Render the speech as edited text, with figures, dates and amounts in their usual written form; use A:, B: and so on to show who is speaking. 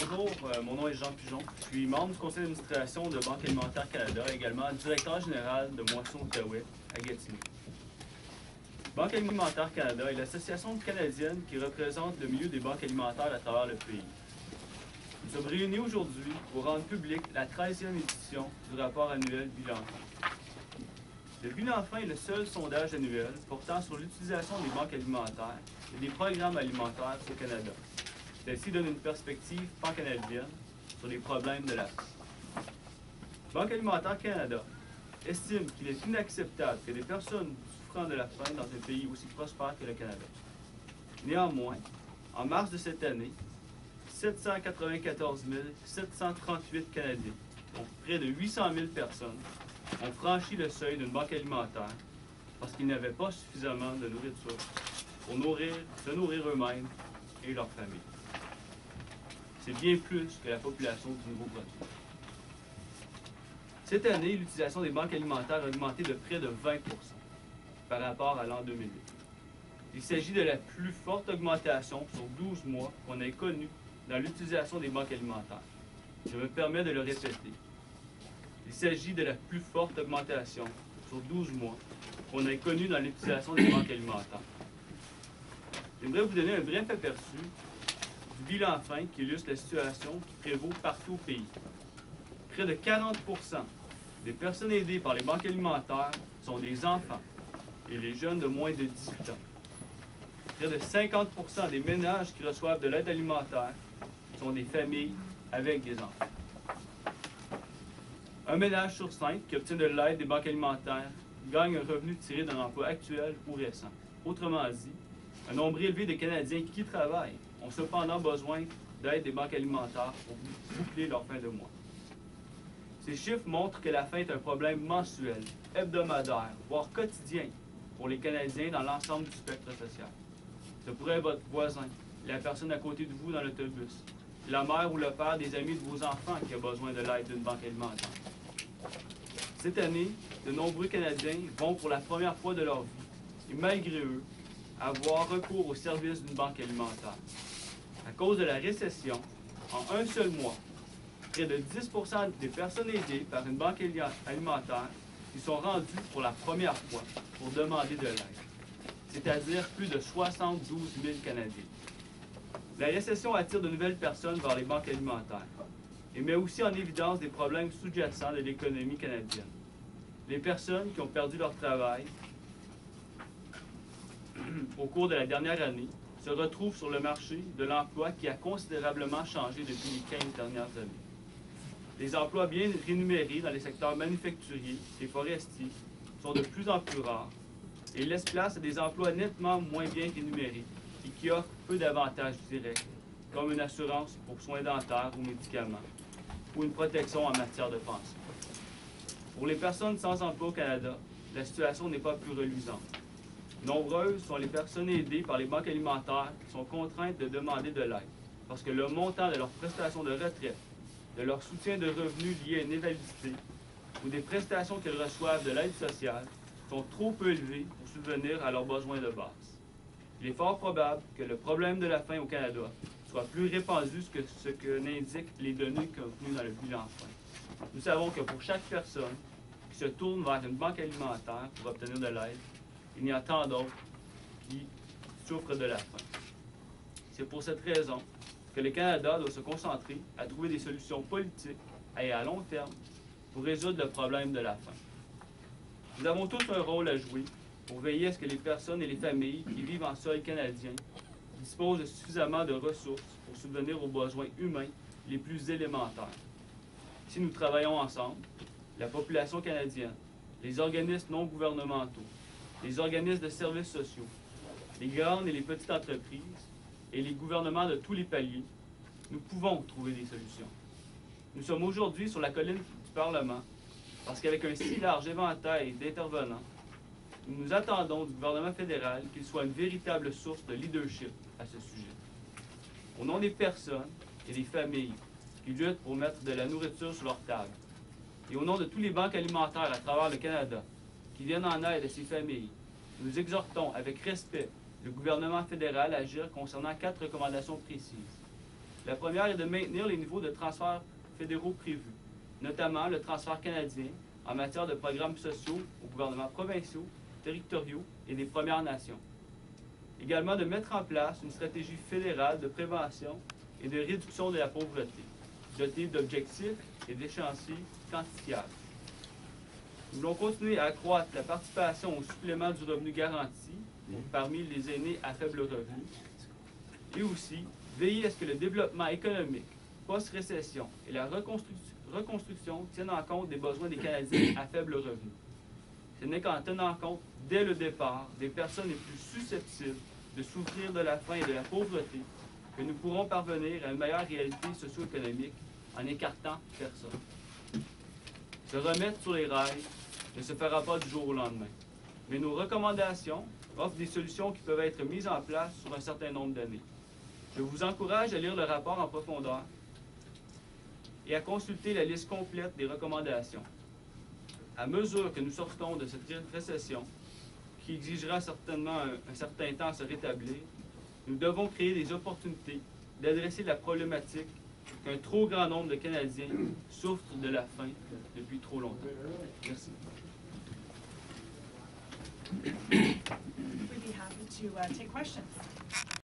A: Bonjour, mon nom est Jean Pigeon. Je suis membre du conseil d'administration de Banque Alimentaire Canada et également directeur général de Moisson Outaouais à Gatineau. Banque Alimentaire Canada est l'association canadienne qui représente le milieu des banques alimentaires à travers le pays. Nous sommes réunis aujourd'hui pour rendre public la 13e édition du rapport annuel Bilan Fin. Le Bilan Fin est le seul sondage annuel portant sur l'utilisation des banques alimentaires et des programmes alimentaires au Canada. Celle-ci donne une perspective pan-canadienne sur les problèmes de la faim. Banque Alimentaire Canada estime qu'il est inacceptable que des personnes souffrant de la faim dans un pays aussi prospère que le Canada. Néanmoins, en mars de cette année, 794 738 Canadiens, donc près de 800 000 personnes, ont franchi le seuil d'une banque alimentaire parce qu'ils n'avaient pas suffisamment de nourriture pour se nourrir eux-mêmes et leurs familles. C'est bien plus que la population du Nouveau-Brunswick. Cette année, l'utilisation des banques alimentaires a augmenté de près de 20 par rapport à l'an 2008. Il s'agit de la plus forte augmentation sur 12 mois qu'on ait connue dans l'utilisation des banques alimentaires. Je me permets de le répéter. Il s'agit de la plus forte augmentation sur 12 mois qu'on ait connue dans l'utilisation des banques alimentaires. J'aimerais vous donner un bref aperçu du bilan fin qui illustre la situation qui prévaut partout au pays. Près de 40 des personnes aidées par les banques alimentaires sont des enfants et les jeunes de moins de 18 ans. Près de 50 des ménages qui reçoivent de l'aide alimentaire sont des familles avec des enfants. Un ménage sur 5 qui obtient de l'aide des banques alimentaires gagne un revenu tiré d'un emploi actuel ou récent. Autrement dit, un nombre élevé de Canadiens qui travaillent ont cependant besoin d'aide des banques alimentaires pour boucler leur fin de mois. Ces chiffres montrent que la faim est un problème mensuel, hebdomadaire, voire quotidien pour les Canadiens dans l'ensemble du spectre social. Ce pourrait être votre voisin, la personne à côté de vous dans l'autobus, la mère ou le père des amis de vos enfants qui a besoin de l'aide d'une banque alimentaire. Cette année, de nombreux Canadiens vont pour la première fois de leur vie, et malgré eux, avoir recours au service d'une banque alimentaire. À cause de la récession, en un seul mois, près de 10 des personnes aidées par une banque alimentaire y sont rendues pour la première fois pour demander de l'aide, c'est-à-dire plus de 72 000 Canadiens. La récession attire de nouvelles personnes vers les banques alimentaires et met aussi en évidence des problèmes sous-jacents de l'économie canadienne. Les personnes qui ont perdu leur travail au cours de la dernière année se retrouvent sur le marché de l'emploi qui a considérablement changé depuis les 15 dernières années. Les emplois bien rémunérés dans les secteurs manufacturiers et forestiers sont de plus en plus rares et laissent place à des emplois nettement moins bien rémunérés et qui offrent peu d'avantages directs, comme une assurance pour soins dentaires ou médicaments, ou une protection en matière de pension. Pour les personnes sans emploi au Canada, la situation n'est pas plus reluisante. Nombreuses sont les personnes aidées par les banques alimentaires qui sont contraintes de demander de l'aide, parce que le montant de leurs prestations de retraite, de leur soutien de revenus liés à une invalidité ou des prestations qu'elles reçoivent de l'aide sociale sont trop peu élevées pour subvenir à leurs besoins de base. Il est fort probable que le problème de la faim au Canada soit plus répandu que ce que n'indiquent les données contenues dans le bilan fin. Nous savons que pour chaque personne qui se tourne vers une banque alimentaire pour obtenir de l'aide, il y a tant d'autres qui souffrent de la faim. C'est pour cette raison que le Canada doit se concentrer à trouver des solutions politiques et à long terme pour résoudre le problème de la faim. Nous avons tous un rôle à jouer pour veiller à ce que les personnes et les familles qui vivent en sol canadien disposent de suffisamment de ressources pour subvenir aux besoins humains les plus élémentaires. Si nous travaillons ensemble, la population canadienne, les organismes non gouvernementaux, les organismes de services sociaux, les grandes et les petites entreprises et les gouvernements de tous les paliers, nous pouvons trouver des solutions. Nous sommes aujourd'hui sur la colline du Parlement parce qu'avec un si large éventail d'intervenants, nous nous attendons du gouvernement fédéral qu'il soit une véritable source de leadership à ce sujet. Au nom des personnes et des familles qui luttent pour mettre de la nourriture sur leur table, et au nom de tous les banques alimentaires à travers le Canada qui viennent en aide à ces familles, nous exhortons avec respect le gouvernement fédéral à agir concernant 4 recommandations précises. La première est de maintenir les niveaux de transferts fédéraux prévus, notamment le transfert canadien en matière de programmes sociaux aux gouvernements provinciaux, territoriaux et des Premières Nations. Également de mettre en place une stratégie fédérale de prévention et de réduction de la pauvreté, dotée d'objectifs et d'échéanciers quantifiables. Nous voulons continuer à accroître la participation au supplément du revenu garanti parmi les aînés à faible revenu et aussi veiller à ce que le développement économique, post-récession et la reconstruction tiennent en compte des besoins des Canadiens à faible revenu. Ce n'est qu'en tenant compte, dès le départ, des personnes les plus susceptibles de souffrir de la faim et de la pauvreté que nous pourrons parvenir à une meilleure réalité socio-économique en écartant personne. Se remettre sur les rails ne se fera pas du jour au lendemain, mais nos recommandations offrent des solutions qui peuvent être mises en place sur un certain nombre d'années. Je vous encourage à lire le rapport en profondeur et à consulter la liste complète des recommandations. À mesure que nous sortons de cette récession, qui exigera certainement un certain temps à se rétablir, nous devons créer des opportunités d'adresser la problématique qu'un trop grand nombre de Canadiens souffrent de la faim depuis trop longtemps. Merci.
B: We'd be happy to take questions.